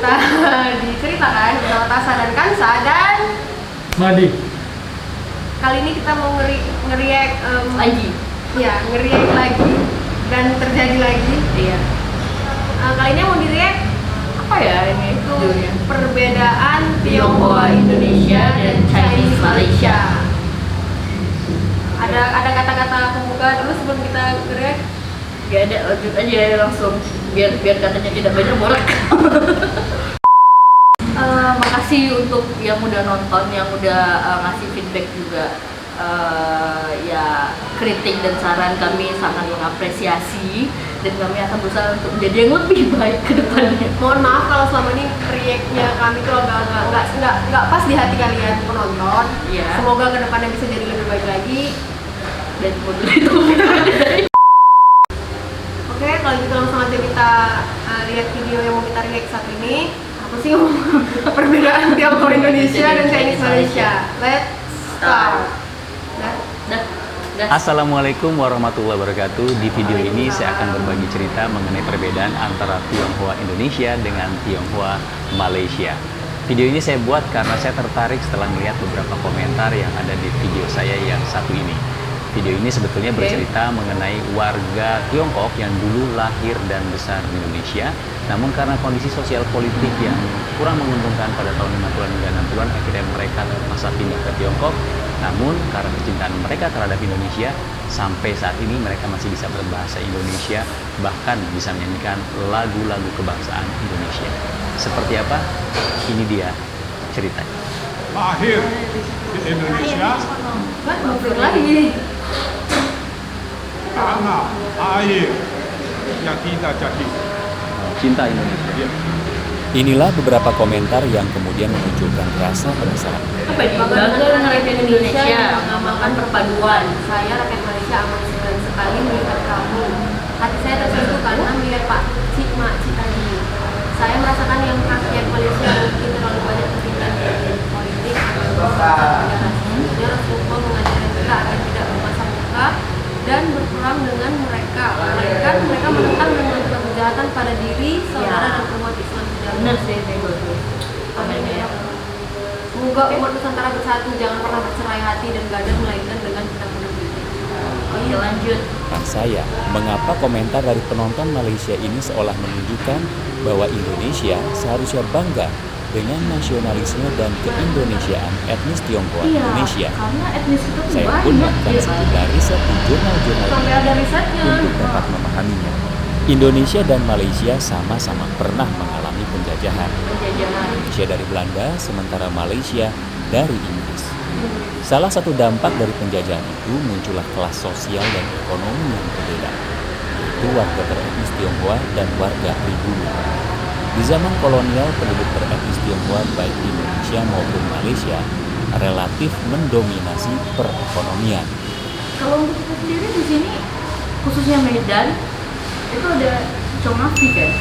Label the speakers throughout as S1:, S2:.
S1: kita diceritakan bersama Tasa dan Kansa dan
S2: Madi.
S1: kali ini kita mau ngeriak
S3: lagi.
S1: Ya, ngeriak lagi dan terjadi lagi.
S3: Iya.
S1: Kali ini mau diriak
S3: Apa ya ini
S1: itu
S3: judulnya?
S1: perbedaan
S3: Tionghoa Indonesia dan Chinese Malaysia.
S1: Ada kata-kata pembuka dulu sebelum kita ngeriak.
S3: Gak ada, lanjut aja langsung biar katanya tidak banyak borak. Makasih untuk yang udah nonton, yang udah ngasih feedback juga. Ya kritik dan saran kami sangat mengapresiasi dan kami akan berusaha untuk menjadi yang lebih baik ke depannya.
S1: Mohon maaf kalau selama ini react-nya kami tuh nggak pas di hati kalian penonton.
S3: Iya.
S1: Semoga kedepannya bisa jadi lebih baik lagi.
S3: Dan modul itu
S1: Oke, kalau gitu langsung aja kita lihat video yang mau kita react saat ini. Apa sih perbedaan Tionghoa Indonesia dan Chinese Malaysia? Let's start.
S4: Assalamualaikum warahmatullahi wabarakatuh. Di video ini saya akan berbagi cerita mengenai perbedaan antara Tionghoa Indonesia dengan Tionghoa Malaysia. Video ini saya buat karena saya tertarik setelah melihat beberapa komentar yang ada di video saya yang satu ini. Video ini sebetulnya bercerita mengenai warga Tiongkok yang dulu lahir dan besar di Indonesia, namun karena kondisi sosial politik yang kurang menguntungkan pada tahun 50-an hingga 60-an, akhirnya mereka terpaksa pindah ke Tiongkok. Namun karena kecintaan mereka terhadap Indonesia, sampai saat ini mereka masih bisa berbahasa Indonesia, bahkan bisa menyanyikan lagu-lagu kebangsaan Indonesia. Seperti apa? Ini dia ceritanya.
S2: Lahir di Indonesia
S1: Ngobrol lagi.
S2: tanah air yang kita jadi.
S4: Cinta Indonesia.
S2: Ya.
S5: Inilah beberapa komentar yang kemudian memunculkan rasa penasaran.
S3: apa ini? Bangga dengan rakyat Indonesia yang mengamalkan perpaduan.
S1: Saya rakyat Malaysia amat senang sekali melihat kamu. Hati saya tersentuh karena melihat Pak Cik Mak Cik tadi. Saya merasakan yang rakyat Malaysia mungkin terlalu banyak kepentingan politik Sebenarnya Rasulullah mengajarkan kita agar tidak berpasang muka dan berperang dengan mereka, melainkan mereka menentang dan melakukan kejahatan pada diri, saudara dan umat Islam sejalan.
S3: Benar sih, ini bagus.
S1: Amin ya. Semoga umat Nusantara bersatu, jangan pernah bercerai hati dan gadang, melainkan dengan kita berdiri.
S3: Oke, lanjut.
S5: Kan saya, mengapa komentar dari penonton Malaysia ini seolah menunjukkan bahwa Indonesia seharusnya bangga dengan nasionalisme dan keindonesiaan etnis Tionghoa Indonesia.
S3: Karena etnis itu tuh
S5: Saya pun melakukan
S3: ya,
S5: sejumlah riset di jurnal-jurnal
S1: Sampai ada risetnya.
S5: untuk dapat memahaminya. Indonesia dan Malaysia sama-sama pernah mengalami penjajahan.
S3: penjajahan.
S5: Indonesia dari Belanda, sementara Malaysia dari Inggris. Salah satu dampak dari penjajahan itu muncullah kelas sosial dan ekonomi yang berbeda, yaitu warga beretnis Tionghoa dan warga pribumi. Di zaman kolonial, penduduk beretnis Tionghoa baik di Indonesia maupun Malaysia relatif mendominasi perekonomian.
S3: Kalau untuk kita sendiri di sini, khususnya Medan, itu ada Chong Afi kan?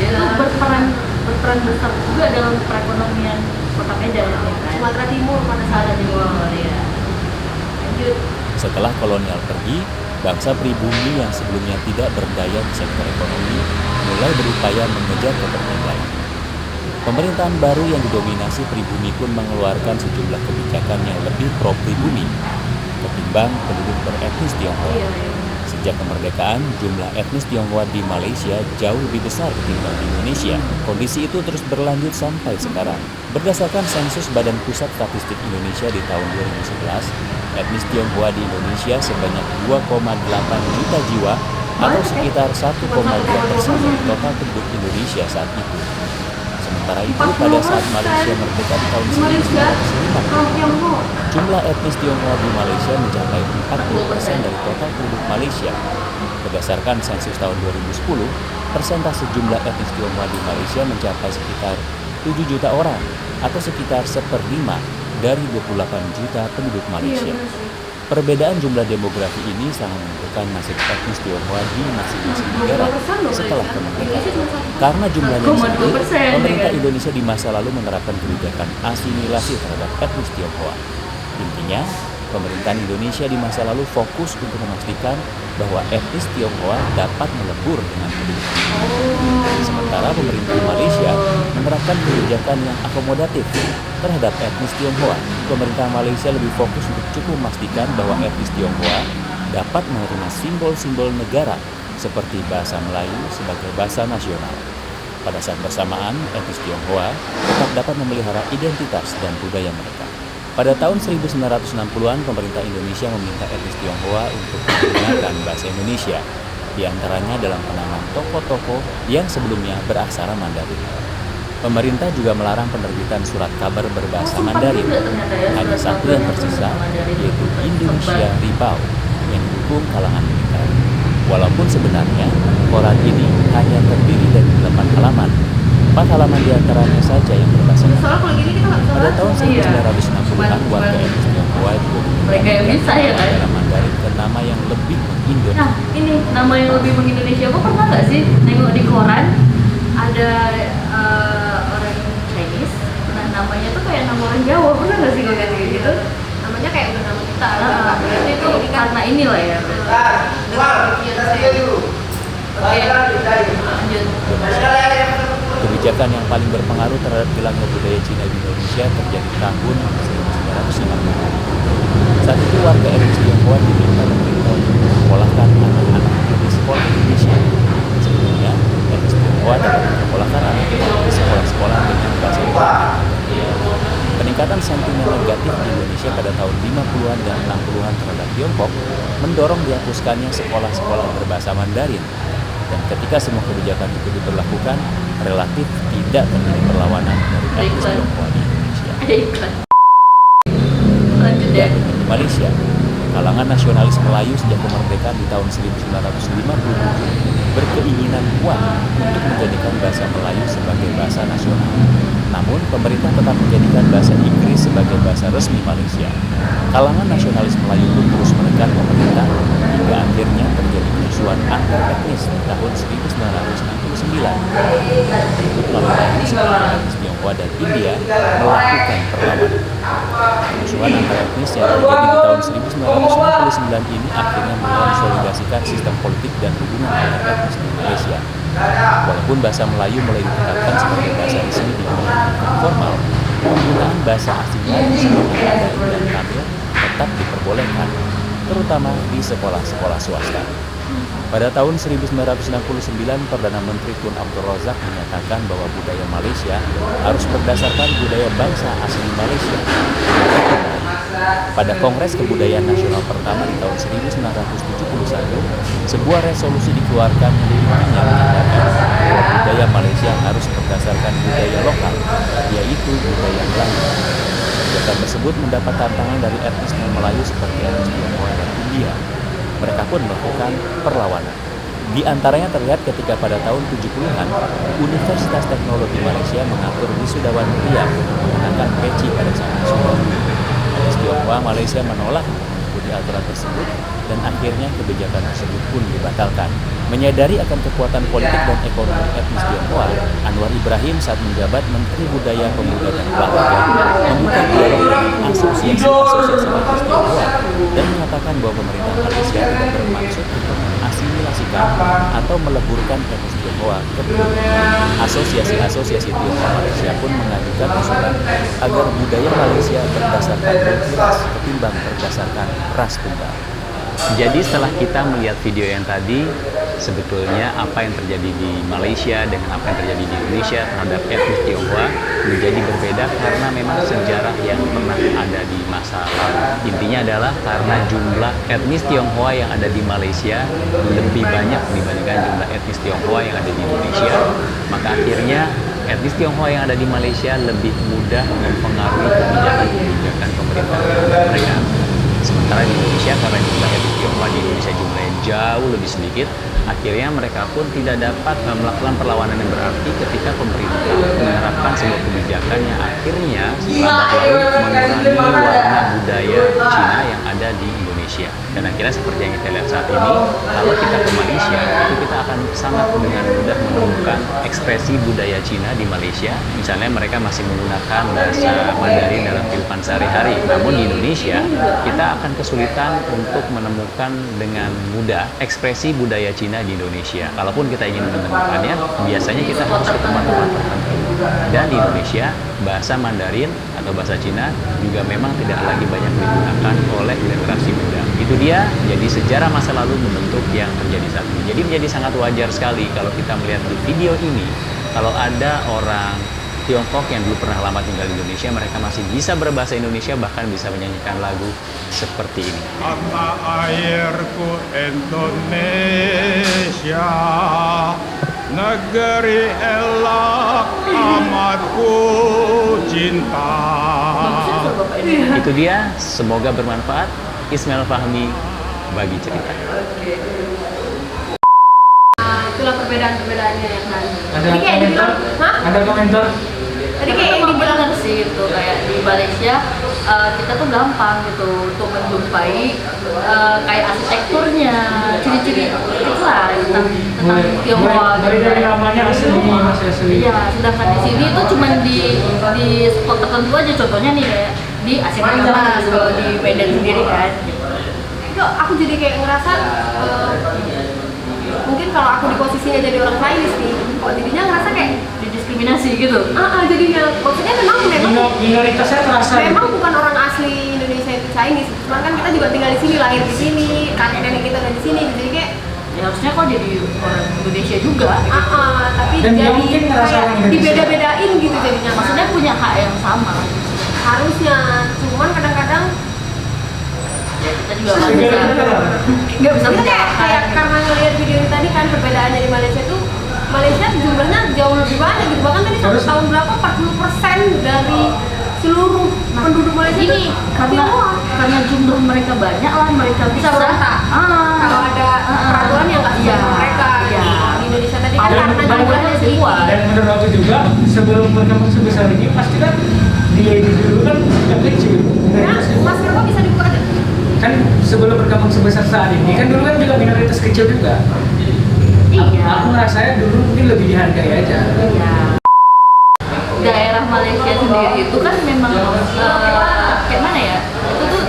S3: Dia itu berperan besar juga dalam perekonomian kota Medan ya kan?
S1: Sumatera Timur pada saat
S3: Ada di luar ya. Lanjut.
S5: Setelah kolonial pergi, bangsa pribumi yang sebelumnya tidak berdaya di sektor ekonomi mulai berupaya mengejar ketertinggalan. Pemerintahan baru yang didominasi pribumi pun mengeluarkan sejumlah kebijakan yang lebih pro pribumi ketimbang penduduk beretnis Tionghoa.
S3: Iya.
S5: Sejak kemerdekaan, jumlah etnis Tionghoa di Malaysia jauh lebih besar ketimbang di Indonesia. Kondisi itu terus berlanjut sampai sekarang. Berdasarkan sensus Badan Pusat Statistik Indonesia di tahun 2011, etnis Tionghoa di Indonesia sebanyak 2,8 juta jiwa atau sekitar 1,2% dari total penduduk Indonesia saat itu. Sementara itu, pada saat Malaysia merdeka di tahun 1945, jumlah etnis Tionghoa di Malaysia mencapai 40% dari total penduduk Malaysia. Berdasarkan sensus tahun 2010, persentase jumlah etnis Tionghoa di Malaysia mencapai sekitar 7 juta orang atau sekitar 1/5 dari 28 juta penduduk Malaysia. Perbedaan jumlah demografi ini sangat menentukan nasib etnis Tionghoa di masing-masing negara setelah kemerdekaan. Karena jumlahnya sedikit, pemerintah Indonesia di masa lalu menerapkan kebijakan asimilasi terhadap etnis Tionghoa. Intinya, pemerintahan Indonesia di masa lalu fokus untuk memastikan bahwa etnis Tionghoa dapat melebur dengan penduduk. Sementara pemerintah Malaysia mengedepankan kebijakan yang akomodatif terhadap etnis Tionghoa. Pemerintah Malaysia lebih fokus untuk cukup memastikan bahwa etnis Tionghoa dapat menerima simbol-simbol negara seperti bahasa Melayu sebagai bahasa nasional. Pada saat bersamaan, etnis Tionghoa tetap dapat memelihara identitas dan budaya mereka. Pada tahun 1960-an, pemerintah Indonesia meminta etnis Tionghoa untuk menggunakan bahasa Indonesia, di antaranya dalam penanganan tokoh-tokoh yang sebelumnya beraksara Mandarin. Pemerintah juga melarang penerbitan surat kabar berbahasa Mandarin. Hanya satu yang tersisa, yaitu Indonesia Ribau, yang didukung kalangan militer. Walaupun sebenarnya koran ini hanya terdiri dari 8 halaman, 4 halaman diantaranya saja yang berbahasa Mandarin. Pada tahun 1960-an, warga etnis Tionghoa juga
S3: Mereka yang bisa ya kan?
S5: dalam Mandarin ke nama yang lebih mengindonesia.
S3: Nah, ini nama yang lebih mengindonesia. Kok pernah nggak sih nengok di koran ada orang Chinese, nah namanya tuh kayak nama orang Jawa. Pernah nggak sih kok kayak gitu?
S1: Namanya kayak udah nama kita.
S3: Berarti itu
S1: Ini kan
S3: karena inilah ya. Oke, lanjut.
S5: Kebijakan yang paling berpengaruh terhadap hilangnya budaya Cina di Indonesia terjadi tahun 1950. Saat itu warga etnis Tionghoa diminta pemerintah untuk menyekolahkan anak-anak di sekolah Indonesia. Sebelumnya, etnis Tionghoa dapat menyekolahkan anak-anak di sekolah-sekolah dengan bahasa Indonesia. Peningkatan sentimen negatif di Indonesia pada tahun 50-an dan 60-an terhadap Tiongkok mendorong dihapuskannya sekolah-sekolah berbahasa Mandarin. Dan ketika semua kebijakan itu diberlakukan, relatif tidak terjadi perlawanan dari etnis Tionghoa di Indonesia.
S3: Ada iklan. Lanjut ya.
S5: Dan di Malaysia, kalangan nasionalis Melayu sejak kemerdekaan di tahun 1957 berkeinginan kuat untuk menjadikan bahasa Melayu sebagai bahasa nasional. Namun, pemerintah tetap menjadikan bahasa Inggris sebagai bahasa resmi Malaysia. Kalangan nasionalis Melayu pun terus menekan pemerintah hingga akhirnya terjadi kerusuhan antar etnis di tahun 1969. Untuk melawan etnis Tionghoa dan India melakukan perlawanan. Kerusuhan antar etnis yang terjadi di tahun 1969 ini akhirnya mengonsolidasikan sistem politik dan hubungan antar etnis di Malaysia. Walaupun bahasa Melayu mulai ditetapkan sebagai bahasa resmi di dunia formal, penggunaan bahasa asing lain seperti Mandarin dan Tamil tetap diperbolehkan, terutama di sekolah-sekolah swasta. Pada tahun 1969, Perdana Menteri Tun Abdul Razak menyatakan bahwa budaya Malaysia harus berdasarkan budaya bangsa asli Malaysia. Pada Kongres Kebudayaan Nasional pertama di tahun 1971, sebuah resolusi dikeluarkan yang menyatakan bahwa budaya Malaysia harus berdasarkan budaya lokal, yaitu budaya Melayu. Kebijakan tersebut mendapat tantangan dari etnis non-Melayu seperti etnis Tionghoa dan India. Mereka pun melakukan perlawanan. Di antaranya terlihat ketika pada tahun 70-an, Universitas Teknologi Malaysia mengatur wisudawan pria mengenakan peci pada saat wisuda. Etnis Tionghoa Malaysia menolak mengikuti aturan tersebut dan akhirnya kebijakan tersebut pun dibatalkan. Menyadari akan kekuatan politik dan ekonomi etnis Tionghoa, Anwar Ibrahim saat menjabat Menteri Budaya, Pemuda dan Olahraga membuka dialog dengan asosiasi-asosiasi etnis Tionghoa dan mengatakan bahwa pemerintah Malaysia tidak bermaksud untuk mengasimilasikan atau meleburkan etnis Tionghoa ke budaya. Asosiasi-asosiasi Tionghoa Malaysia pun mengajukan usulan agar budaya Malaysia berdasarkan multiras ketimbang berdasarkan ras tunggal.
S4: Jadi setelah kita melihat video yang tadi, sebetulnya apa yang terjadi di Malaysia dengan apa yang terjadi di Indonesia terhadap etnis Tionghoa menjadi berbeda karena memang sejarah yang pernah ada di masa lalu. Intinya adalah karena jumlah etnis Tionghoa yang ada di Malaysia lebih banyak dibandingkan jumlah etnis Tionghoa yang ada di Indonesia, maka akhirnya etnis Tionghoa yang ada di Malaysia lebih mudah mempengaruhi kebijakan pemerintah mereka. Sementara di Indonesia, karena jumlah etnis Tionghoa di Indonesia jumlahnya jauh lebih sedikit, akhirnya mereka pun tidak dapat melakukan perlawanan yang berarti ketika pemerintah menerapkan sebuah kebijakan yang akhirnya lambat laun mengurangi warna budaya Cina yang ada di Indonesia. Dan akhirnya seperti yang kita lihat saat ini, kalau kita ke Malaysia, itu kita akan sangat dengan mudah menemukan ekspresi budaya Cina di Malaysia. Misalnya mereka masih menggunakan bahasa Mandarin dalam kehidupan sehari-hari. Namun di Indonesia, kita akan kesulitan untuk menemukan dengan mudah ekspresi budaya Cina di Indonesia. Kalaupun kita ingin menemukannya, biasanya kita harus ke tempat-tempat tertentu. Dan di Indonesia, bahasa Mandarin atau bahasa Cina juga memang tidak lagi banyak digunakan oleh generasi muda. Itu dia, jadi sejarah masa lalu membentuk yang terjadi saat ini. Jadi menjadi sangat wajar sekali kalau kita melihat di video ini, kalau ada orang Tiongkok yang dulu pernah lama tinggal di Indonesia, mereka masih bisa berbahasa Indonesia, bahkan bisa menyanyikan lagu seperti ini.
S2: Mata airku Indonesia, negeri elok amatku cinta.
S4: Itu dia, semoga bermanfaat. Ismail Fahmi bagi cerita.
S1: Itulah perbedaan-perbedaannya ya kan.
S3: Ada
S1: Jadi kayak
S3: komentar?
S1: dibilang, hah?
S3: Ada komentar?
S1: Tadi kayak yang dibilang
S3: benar sih itu kayak di Malaysia kita tuh gampang gitu untuk menjumpai kayak arsitekturnya, ciri-ciri itulah tentang Tionghoa.
S6: Dari namanya asli, masih asli.
S3: Iya, sedangkan di sini tuh cuma di spot tertentu aja, contohnya nih kayak di Asia Tenggara gitu, di Medan sendiri kan.
S1: itu aku jadi kayak ngerasa mungkin kalau aku di posisinya jadi orang Chinese nih, kok jadinya ngerasa kayak
S3: Didiskriminasi gitu.
S1: jadinya maksudnya memang
S6: Minoritasnya terasa.
S1: memang bukan orang asli Indonesia itu Chinese, cuman kan kita juga tinggal di sini, lahir di sini, kakek nenek kita udah di sini, jadi kayak
S3: Ya harusnya kok jadi orang Indonesia juga.
S1: tapi
S6: Dan dia
S1: jadi
S6: mungkin ngerasa
S1: kayak
S6: orang Indonesia.
S1: dibeda-bedain gitu jadinya.
S3: Maksudnya punya hak yang sama.
S1: Harusnya, cuman kadang-kadang
S3: Kita juga nggak bisa
S1: kita kayak karena ngelihat video ini tadi kan perbedaannya di Malaysia tuh, Malaysia jumlahnya jauh lebih banyak gitu, bahkan tadi
S6: Terus?
S1: tahun berapa 40% dari seluruh penduduk Malaysia
S3: ini
S1: itu
S3: karena jumlah mereka banyak lah, mereka
S1: bisa berontak kalau ada peraturan yang nggak sesuai sama mereka
S3: Iya.
S1: di Indonesia tadi kan
S6: Dan-
S1: karena
S6: dan-
S1: jumlahnya sedikit.
S6: Dan menurut aku juga sebelum berkembang sebesar ini pasti kan dia dulu kan yang kecil.
S1: Karena masker kok bisa dibuka aja.
S6: Kan sebelum berkembang sebesar saat ini kan dulu kan juga minoritas kecil juga.
S3: Iya.
S6: Aku ngerasanya dulu mungkin lebih dihargai aja.
S3: Iya. Daerah Malaysia sendiri itu kan memang kayak mana ya? Itu tuh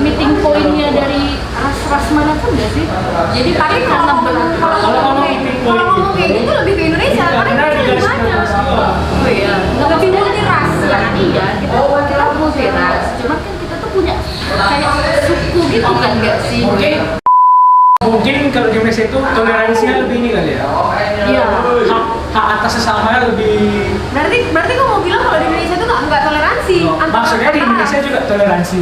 S3: meeting pointnya dari ras-ras mana pun nggak sih? Jadi
S1: Tapi
S3: karena
S1: kalau ngomong kayak gitu lebih ke Indonesia karena
S6: Benar,
S1: kita lebih banyak.
S3: oh iya,
S1: Lebih multi ras
S3: ya kan iya, kita multi ras. Cuman kan kita tuh punya kayak suku gitu kan nggak sih?
S6: Mungkin kalau di Indonesia itu toleransinya lebih ini kali ya.
S3: Iya.
S6: Hak atas sesama lebih.
S1: Berarti kau mau bilang kalau di Indonesia itu nggak toleransi?
S6: Maksudnya di Indonesia juga toleransi.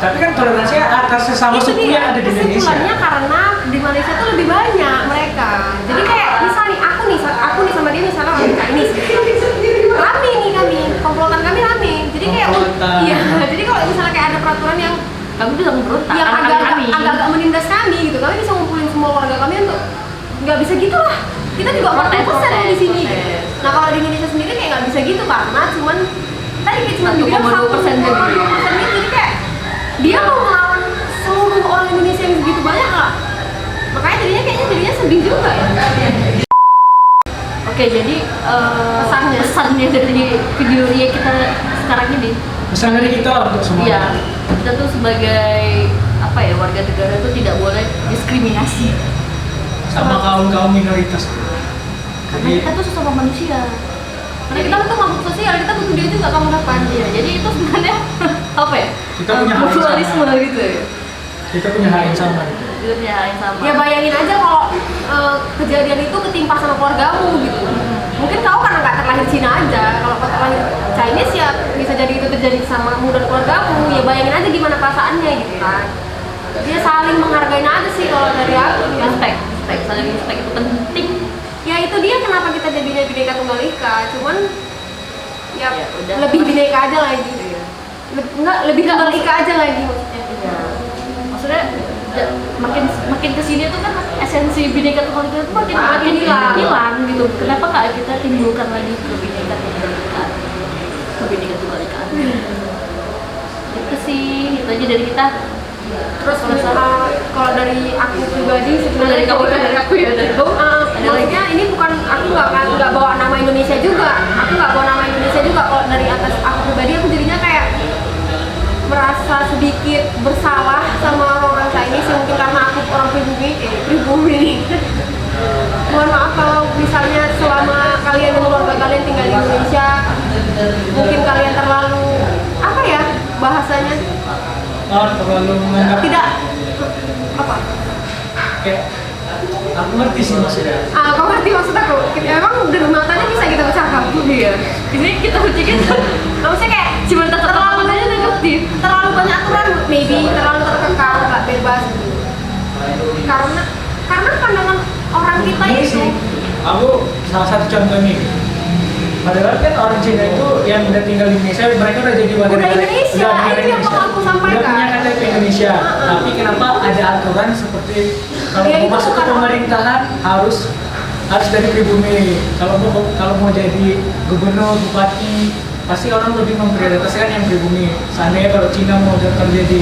S6: Tapi kan toleransinya atas sesama
S1: itu
S6: suku
S1: dia
S6: yang ada di Indonesia.
S1: kesimpulannya karena di Malaysia tuh lebih banyak mereka. Jadi kayak misal nih aku nih sama dia misalnya orang Chinese. Rame nih kami, komplotan kami rame. Jadi kayak
S6: Komplotan.
S1: iya, jadi kalau misalnya kayak ada peraturan yang
S3: Kami bisa memberontak.
S1: yang
S3: anak-anak kami.
S1: agak menindas kami gitu, kami bisa ngumpulin semua warga kami untuk nggak bisa gitu lah. Kita juga 40% di sini.
S3: Protes.
S1: Nah kalau di Indonesia sendiri kayak nggak bisa gitu karena cuman tadi kayak cuma
S3: 1,2% jadi.
S1: jadi kayak dia mau melawan seluruh orang Indonesia yang segitu banyak lah. Makanya jadinya sedih juga ya.
S3: Oke, jadi pesannya dari video Ria kita sekarang ini,
S6: Pesan dari kita untuk semua.
S3: ya kita tuh sebagai apa ya, warga negara itu tidak boleh diskriminasi
S6: Sama kaum minoritas.
S3: karena
S6: Jadi
S3: kita tuh sesama manusia.
S1: Karena kita tuh makhluk sosial, kita butuh dia juga kamu dapat.
S3: Ya, jadi itu sebenarnya apa ya?
S6: Kita punya hak yang
S3: mutualisme
S6: sama.
S3: gitu ya.
S6: kita punya hal yang sama gitu.
S3: Kita punya hal yang sama.
S1: Ya bayangin aja kalau kejadian itu ketimpa sama keluargamu gitu. Mungkin kau karena nggak terlahir Cina aja, kalau kau terlahir Chinese ya bisa jadi itu terjadi sama kamu dan keluargamu. Ya bayangin aja gimana perasaannya gitu kan. Dia saling menghargain aja sih kalau dari aku.
S3: respect, saling respect itu penting.
S1: Ya itu dia kenapa kita jadinya Bhinneka Tunggal Ika. Cuman ya,
S3: Ya, udah.
S1: lebih Bhinneka aja lagi. Lebih Tunggal Ika aja lagi maksudnya.
S3: Ya. Maksudnya makin kesini tuh kan esensi Bhinneka Tunggal Ika itu makin hilang gitu. Kenapa nggak kita timbulkan lagi Bhinneka Tunggal Ika? Bhinneka Tunggal Ika. Itu sih, itu aja dari kita.
S1: Terus kalau dari aku pribadi
S3: Dari kamu, dari aku ya, dari kamu. Ada
S1: maksudnya ini bukan bisa juga kalau dari atas aku pribadi, aku jadinya kayak merasa sedikit bersalah sama orang-orang Chinese mungkin karena aku orang pribumi. Mohon maaf kalau misalnya selama kalian dan keluarga kalian tinggal di Indonesia, mungkin kalian terlalu apa ya bahasanya?
S6: Terlalu menganggap
S1: Tidak apa?
S6: kayak aku ngerti sih maksudnya.
S1: Kau ngerti maksud aku? Emang dari matanya bisa kita bercakap?
S3: Iya. Ini kita bercakap
S1: Maksudnya kayak
S3: cuma terlalu aja negatif.
S1: terlalu banyak aturan, maybe terlalu terkekang, nggak bebas. Karena pandangan orang kita
S6: Ini
S1: itu.
S6: sih, aku salah satu contoh nih. Padahal kan orang Cina itu yang udah tinggal di Indonesia, mereka udah jadi warga
S1: Udah
S6: negara
S1: Indonesia,
S6: udah negara
S1: itu yang mau aku sampaikan.
S6: Udah punya KTP Indonesia. Tapi kenapa ada aturan seperti kalau
S1: Ya,
S6: mau
S1: itu
S6: masuk ke
S1: bukan-
S6: pemerintahan harus dari pribumi. Kalau mau jadi gubernur, bupati, pasti orang lebih memprioritaskan yang pribumi. Seandainya kalau Cina mau kerja di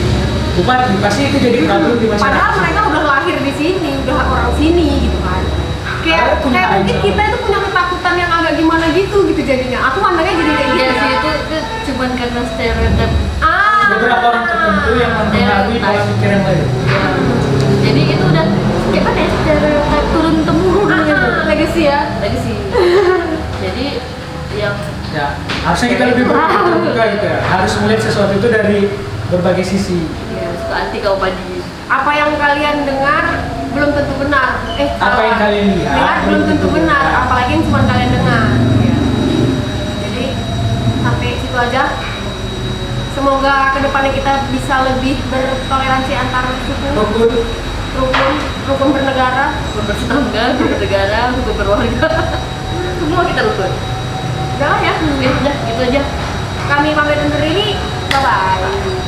S6: bupati, pasti itu jadi problem di masyarakat.
S1: Padahal mereka udah lahir di sini, udah orang sini gitu kan. Kayak
S6: Punya
S1: mungkin
S6: aja.
S1: kita itu punya ketakutan yang agak gimana gitu jadinya. Aku mandangnya jadi kayak gitu.
S3: Iya sih, itu cuman karena stereotip.
S6: Beberapa orang tertentu yang mempengaruhi pola pikir yang lain.
S3: Jadi itu udah gimana ya, stereotip turun temurun gitu.
S1: Legacy ya.
S3: Legacy. Jadi yang
S6: Ya, harusnya kita lebih terbuka gitu ya. Harus melihat sesuatu itu dari berbagai sisi.
S3: ya suka anti kau padi.
S1: Apa yang kalian dengar belum tentu benar.
S6: Apa yang kalian lihat
S1: belum tentu benar, apalagi yang cuma kalian dengar. Jadi sampai situ aja. Semoga kedepannya kita bisa lebih bertoleransi antar suku, rukun bernegara.
S3: Bertetangga, bernegara, berwarga. Semua kita rukun.
S1: Jangan ya.
S3: Ya udah, gitu aja.
S1: Kami pamit undur diri. Bye bye.